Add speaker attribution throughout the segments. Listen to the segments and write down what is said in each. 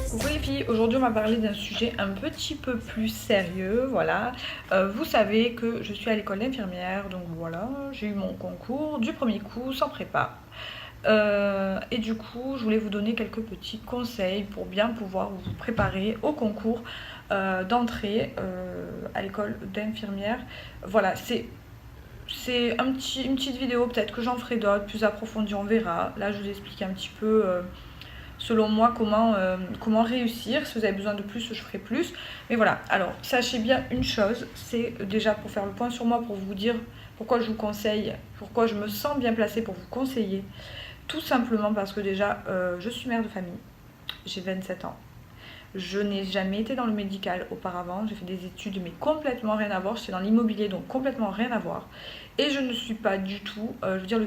Speaker 1: Coucou les filles, aujourd'hui on va parler d'un sujet un petit peu plus sérieux, voilà. Vous savez que je suis à l'école d'infirmière, donc voilà, j'ai eu mon concours du premier coup, sans prépa. Et du coup, je voulais vous donner quelques petits conseils pour bien pouvoir vous préparer au concours d'entrée à l'école d'infirmière. Voilà, c'est une petite vidéo, peut-être que j'en ferai d'autres, plus approfondies, on verra. Là, je vous explique un petit peu selon moi comment réussir. Si vous avez besoin de plus, je ferai plus. Mais voilà, alors sachez bien une chose, c'est déjà pour faire le point sur moi, pour vous dire pourquoi je vous conseille, pourquoi je me sens bien placée pour vous conseiller. Tout simplement parce que déjà, je suis mère de famille, j'ai 27 ans. Je n'ai jamais été dans le médical auparavant, j'ai fait des études mais complètement rien à voir, j'étais dans l'immobilier donc complètement rien à voir. Et je ne suis pas du tout, je veux dire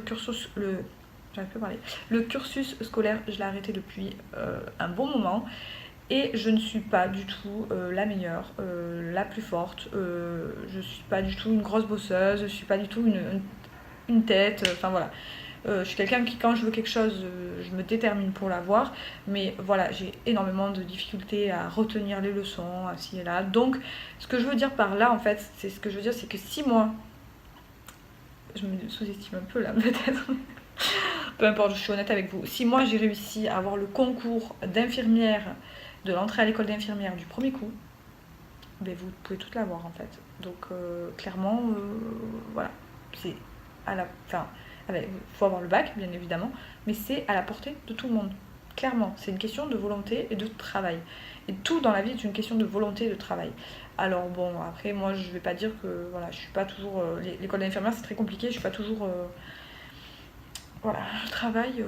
Speaker 1: j'arrive plus à parler. Le cursus scolaire, je l'ai arrêté depuis un bon moment et je ne suis pas du tout la meilleure, la plus forte. Je ne suis pas du tout une grosse bosseuse, je ne suis pas du tout une tête, enfin voilà. Je suis quelqu'un qui, quand je veux quelque chose, je me détermine pour l'avoir. Mais voilà, j'ai énormément de difficultés à retenir les leçons, à ci et là. Donc, ce que je veux dire par là, en fait, c'est que si moi, je me sous-estime un peu là, peut-être, peu importe, je suis honnête avec vous, si moi j'ai réussi à avoir le concours d'infirmière, de l'entrée à l'école d'infirmière du premier coup, ben vous pouvez tout l'avoir en fait. Donc, clairement, voilà, c'est à la fin. Il faut avoir le bac, bien évidemment, mais c'est à la portée de tout le monde. Clairement, c'est une question de volonté et de travail. Et tout dans la vie est une question de volonté et de travail. Alors bon, après, moi, je vais pas dire que voilà, je suis pas toujours. L'école d'infirmière, c'est très compliqué, je suis pas toujours. Voilà, le travail,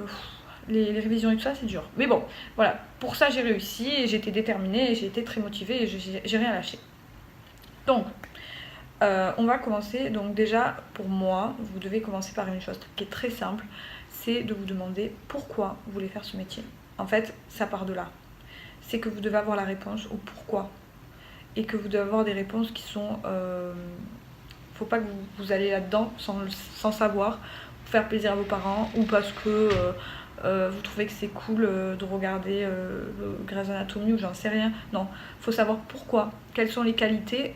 Speaker 1: les révisions et tout ça, c'est dur. Mais bon, voilà, pour ça, j'ai réussi et j'ai été déterminée et j'ai été très motivée et j'ai rien lâché. Donc, on va commencer. Donc déjà, pour moi, vous devez commencer par une chose qui est très simple, c'est de vous demander pourquoi vous voulez faire ce métier. En fait, ça part de là. C'est que vous devez avoir la réponse au pourquoi. Et que vous devez avoir des réponses qui sont... faut pas que vous allez là-dedans sans savoir, pour faire plaisir à vos parents, ou parce que vous trouvez que c'est cool de regarder Grey's Anatomy, ou j'en sais rien. Non, faut savoir pourquoi, quelles sont les qualités...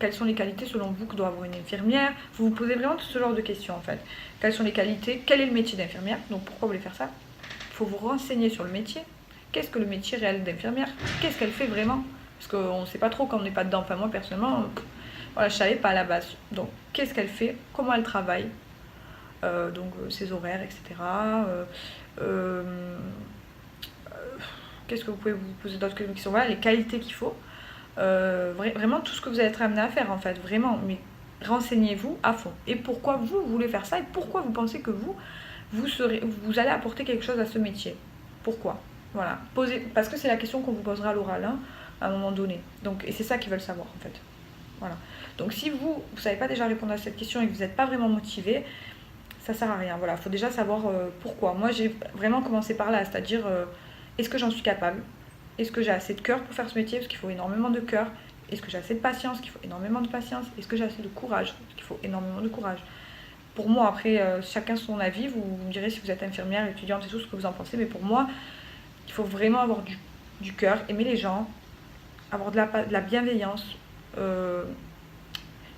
Speaker 1: quelles sont les qualités selon vous que doit avoir une infirmière. Vous vous posez vraiment ce genre de questions en fait. Quelles sont les qualités? Quel est le métier d'infirmière? Donc pourquoi vous voulez faire ça? Il faut vous renseigner sur le métier. Qu'est-ce que le métier réel d'infirmière? Qu'est-ce qu'elle fait vraiment? Parce qu'on ne sait pas trop quand on n'est pas dedans. Enfin moi personnellement, voilà, je ne savais pas à la base. Donc qu'est-ce qu'elle fait? Comment elle travaille? Ses horaires, etc. Qu'est-ce que vous pouvez vous poser d'autres questions? Voilà, les qualités qu'il faut. Vraiment tout ce que vous allez être amené à faire en fait, vraiment, mais renseignez-vous à fond. Et pourquoi vous voulez faire ça et pourquoi vous pensez que vous allez apporter quelque chose à ce métier? Pourquoi? Voilà, parce que c'est la question qu'on vous posera à l'oral hein, à un moment donné. Donc, et c'est ça qu'ils veulent savoir en fait. Voilà. Donc si vous ne savez pas déjà répondre à cette question et que vous n'êtes pas vraiment motivé, ça sert à rien. Voilà, il faut déjà savoir pourquoi. Moi j'ai vraiment commencé par là, c'est-à-dire est-ce que j'en suis capable? Est-ce que j'ai assez de cœur pour faire ce métier? Parce qu'il faut énormément de cœur. Est-ce que j'ai assez de patience? Qu'il faut énormément de patience. Est-ce que j'ai assez de courage? Parce qu'il faut énormément de courage. Pour moi, après, chacun son avis. Vous me direz si vous êtes infirmière, étudiante et tout ce que vous en pensez. Mais pour moi, il faut vraiment avoir du cœur, aimer les gens, avoir de la bienveillance. Je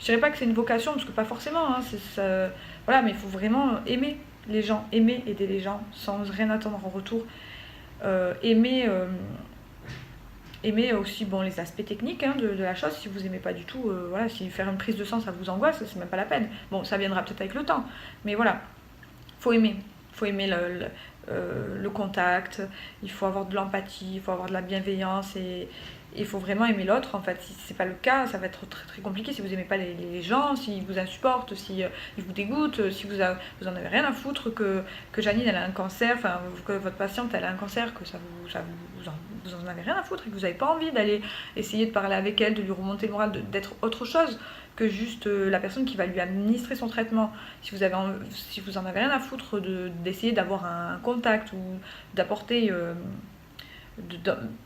Speaker 1: dirais pas que c'est une vocation, parce que pas forcément. Hein, voilà, mais il faut vraiment aimer les gens, aimer aider les gens sans rien attendre en retour. Aimer aussi bon, les aspects techniques hein, de la chose. Si vous aimez pas du tout, voilà, si faire une prise de sang ça vous angoisse, c'est même pas la peine. Bon, ça viendra peut-être avec le temps, mais voilà, faut aimer. Faut aimer le contact, il faut avoir de l'empathie, il faut avoir de la bienveillance et il faut vraiment aimer l'autre. En fait, si c'est pas le cas, ça va être très très compliqué si vous aimez pas les gens, s'ils vous insupportent, si ils vous dégoûtent, si vous en avez rien à foutre que Janine elle a un cancer, enfin que votre patiente elle a un cancer, que vous en avez rien à foutre et que vous n'avez pas envie d'aller essayer de parler avec elle, de lui remonter le moral, d'être autre chose que juste la personne qui va lui administrer son traitement. Si vous en avez rien à foutre d'essayer d'avoir un contact ou d'apporter...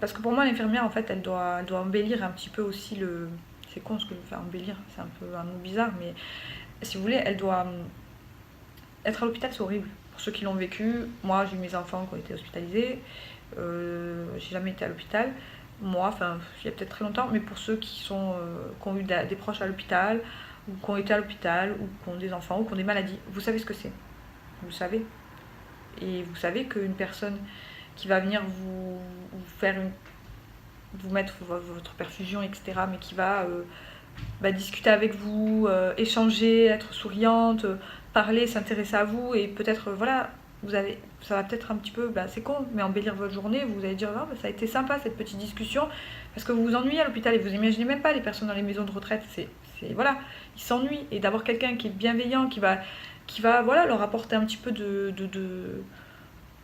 Speaker 1: parce que pour moi l'infirmière en fait elle doit embellir un petit peu aussi le... C'est con ce que je veux faire, embellir, c'est un peu un mot bizarre, mais si vous voulez, elle doit... Être à l'hôpital c'est horrible. pour ceux qui l'ont vécu, moi j'ai eu mes enfants qui ont été hospitalisés, j'ai jamais été à l'hôpital, moi, enfin il y a peut-être très longtemps, mais pour ceux qui ont eu des proches à l'hôpital, ou qui ont été à l'hôpital, ou qui ont des enfants, ou qui ont des maladies, vous savez ce que c'est, vous le savez. Et vous savez qu'une personne qui va venir vous mettre votre perfusion, etc., mais qui va discuter avec vous, échanger, être souriante, parler, s'intéresser à vous, et peut-être, voilà, ça va peut-être un petit peu, c'est con, mais embellir votre journée, vous allez dire, ça a été sympa cette petite discussion, parce que vous vous ennuyez à l'hôpital, et vous imaginez même pas les personnes dans les maisons de retraite, voilà, ils s'ennuient, et d'avoir quelqu'un qui est bienveillant, qui va voilà, leur apporter un petit peu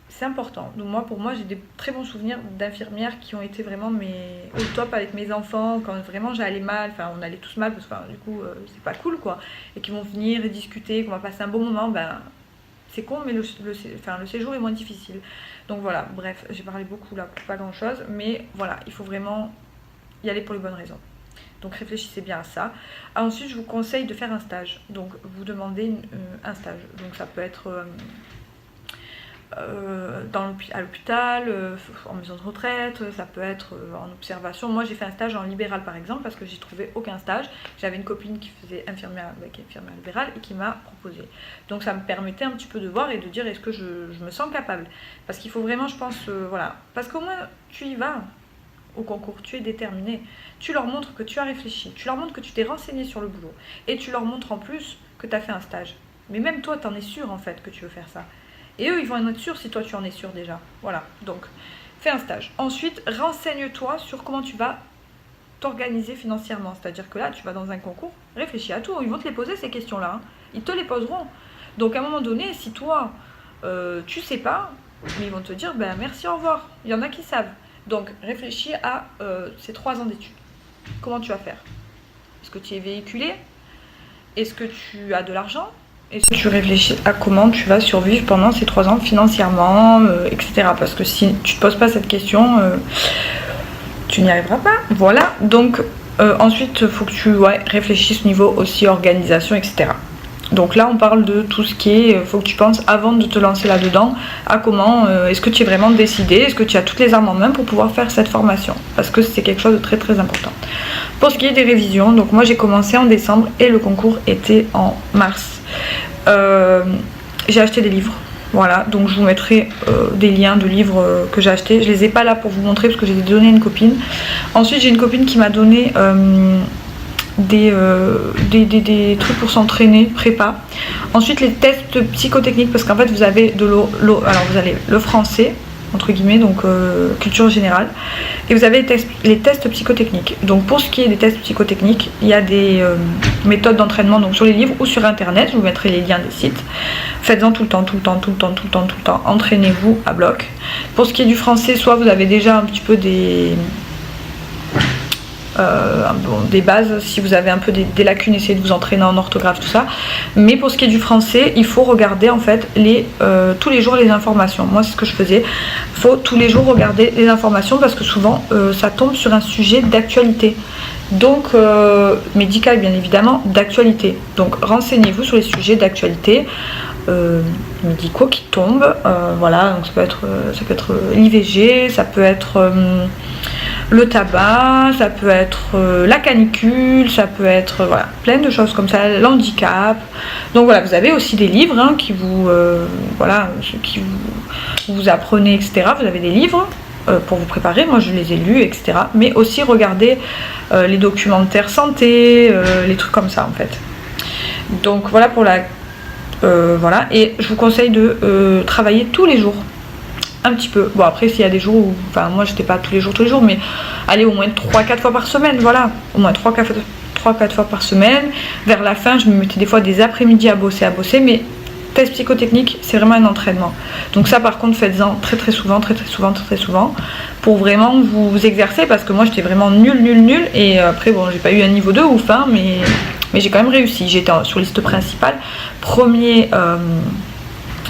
Speaker 1: c'est important. Donc pour moi, j'ai des très bons souvenirs d'infirmières qui ont été vraiment au top avec mes enfants, quand vraiment j'allais mal, enfin on allait tous mal, parce que du coup c'est pas cool quoi, et qui vont venir et discuter, qu'on va passer un bon moment, c'est con, mais le séjour est moins difficile. Donc voilà, bref, j'ai parlé beaucoup là pour pas grand chose, mais voilà, il faut vraiment y aller pour les bonnes raisons. Donc réfléchissez bien à ça. Ensuite, je vous conseille de faire un stage. Donc vous demandez un stage. Donc ça peut être à l'hôpital, en maison de retraite, ça peut être en observation. Moi j'ai fait un stage en libéral par exemple, parce que j'ai trouvé aucun stage. J'avais une copine qui faisait infirmière libérale et qui m'a proposé. Donc ça me permettait un petit peu de voir et de dire est-ce que je me sens capable. Parce qu'il faut vraiment, je pense, voilà. Parce qu'au moins tu y vas au concours, tu es déterminé. Tu leur montres que tu as réfléchi, tu leur montres que tu t'es renseigné sur le boulot. Et tu leur montres en plus que tu as fait un stage. Mais même toi, tu en es sûr en fait que tu veux faire ça. Et eux, ils vont en être sûrs si toi, tu en es sûr déjà. Voilà, donc fais un stage. Ensuite, renseigne-toi sur comment tu vas t'organiser financièrement. C'est-à-dire que là, tu vas dans un concours, réfléchis à tout. Ils vont te les poser ces questions-là. Hein. Ils te les poseront. Donc à un moment donné, si toi, tu sais pas, mais ils vont te dire, merci, au revoir. Il y en a qui savent. Donc réfléchis à ces 3 ans d'études. Comment tu vas faire? Est-ce que tu es véhiculé? Est-ce que tu as de l'argent? Est-ce que tu réfléchis à comment tu vas survivre pendant ces 3 ans financièrement, etc. Parce que si tu ne te poses pas cette question, tu n'y arriveras pas. Voilà, donc ensuite, il faut que tu réfléchisses au niveau aussi organisation, etc. Donc là, on parle de tout ce qui est, faut que tu penses avant de te lancer là-dedans, à comment, est-ce que tu es vraiment décidé, est-ce que tu as toutes les armes en main pour pouvoir faire cette formation, parce que c'est quelque chose de très très important. Pour ce qui est des révisions, donc moi j'ai commencé en décembre et le concours était en mars. J'ai acheté des livres, voilà, donc je vous mettrai des liens de livres que j'ai achetés. Je les ai pas là pour vous montrer parce que j'ai donné à une copine. Ensuite j'ai une copine qui m'a donné des trucs pour s'entraîner, prépa. Ensuite les tests psychotechniques, parce qu'en fait vous avez alors vous avez le français entre guillemets, donc culture générale, et vous avez les tests psychotechniques. Donc pour ce qui est des tests psychotechniques, il y a des méthodes d'entraînement donc sur les livres ou sur internet, je vous mettrai les liens des sites. Faites-en tout le temps, entraînez-vous à bloc. Pour ce qui est du français, soit vous avez déjà un petit peu des bases, si vous avez un peu des lacunes, essayez de vous entraîner en orthographe, tout ça. Mais pour ce qui est du français, il faut regarder en fait tous les jours les informations. Moi c'est ce que je faisais, il faut tous les jours regarder les informations parce que souvent ça tombe sur un sujet d'actualité, donc médical bien évidemment, d'actualité. Donc renseignez-vous sur les sujets d'actualité médicaux qui tombent, voilà, donc ça peut être l'IVG, ça peut être le tabac, ça peut être la canicule, ça peut être voilà, plein de choses comme ça, l'handicap. Donc voilà, vous avez aussi des livres qui vous vous apprenez, etc. Vous avez des livres pour vous préparer, moi je les ai lus, etc. Mais aussi regardez les documentaires santé, les trucs comme ça en fait. Donc voilà pour voilà, et je vous conseille de travailler tous les jours. Un petit peu. Bon après s'il y a des jours où, enfin moi j'étais pas tous les jours mais allez au moins 3-4 fois par semaine, voilà, au moins 3-4 fois par semaine. Vers la fin je me mettais des fois des après-midi à bosser, mais test psychotechnique c'est vraiment un entraînement. Donc ça par contre faites-en très souvent pour vraiment vous exercer, parce que moi j'étais vraiment nul et après bon j'ai pas eu un niveau 2 ouf hein, mais j'ai quand même réussi. J'étais sur liste principale,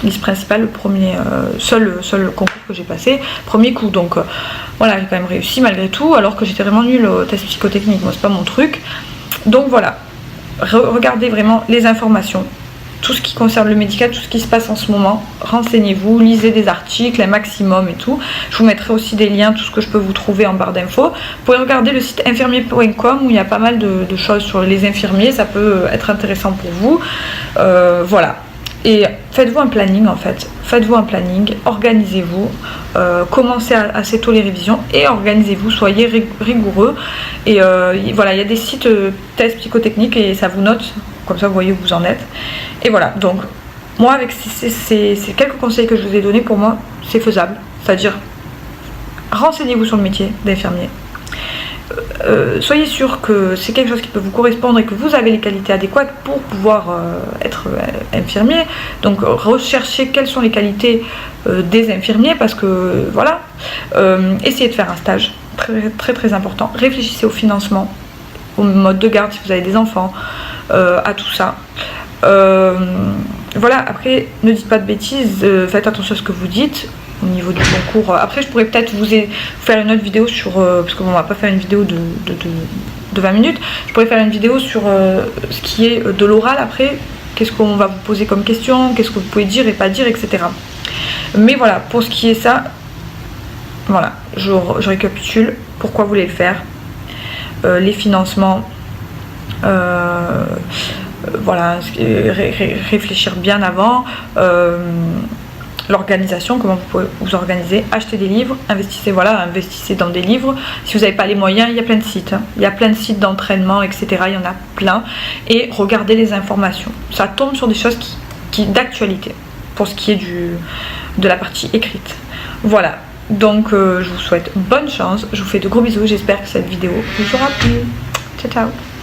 Speaker 1: liste principale, le premier seul concours que j'ai passé, premier coup, donc voilà, j'ai quand même réussi malgré tout, alors que j'étais vraiment nulle au test psychotechnique, moi c'est pas mon truc. Donc voilà, regardez vraiment les informations, tout ce qui concerne le médical, tout ce qui se passe en ce moment. Renseignez-vous, lisez des articles, un maximum et tout. Je vous mettrai aussi des liens, tout ce que je peux vous trouver en barre d'infos. Vous pouvez regarder le site infirmier.com où il y a pas mal de choses sur les infirmiers, ça peut être intéressant pour vous. Voilà. Et faites-vous un planning en fait, faites-vous un planning, organisez-vous, commencez assez tôt les révisions et organisez-vous, soyez rigoureux. Et voilà, il y a des sites tests psychotechniques et ça vous note, comme ça vous voyez où vous en êtes. Et voilà, donc moi avec ces quelques conseils que je vous ai donnés, pour moi c'est faisable, c'est-à-dire renseignez-vous sur le métier d'infirmier. Soyez sûr que c'est quelque chose qui peut vous correspondre et que vous avez les qualités adéquates pour pouvoir être infirmier. Donc recherchez quelles sont les qualités des infirmiers, parce que voilà, essayez de faire un stage, très important. Réfléchissez au financement, au mode de garde si vous avez des enfants, à tout ça. Voilà, après ne dites pas de bêtises, faites attention à ce que vous dites au niveau du concours. Après je pourrais peut-être vous faire une autre vidéo sur, parce qu'on va pas faire une vidéo de 20 minutes, je pourrais faire une vidéo sur ce qui est de l'oral après, qu'est-ce qu'on va vous poser comme question, qu'est-ce que vous pouvez dire et pas dire, etc. Mais voilà, pour ce qui est ça, voilà, je récapitule pourquoi vous voulez le faire, les financements, voilà, réfléchir bien avant, l'organisation, comment vous pouvez vous organiser, acheter des livres, investissez, voilà, investissez dans des livres. Si vous n'avez pas les moyens, il y a plein de sites, hein. Il y a plein de sites d'entraînement, etc. Il y en a plein. Et regardez les informations. Ça tombe sur des choses qui d'actualité, pour ce qui est de la partie écrite. Voilà. Donc je vous souhaite bonne chance. Je vous fais de gros bisous. J'espère que cette vidéo vous aura plu. Ciao, ciao.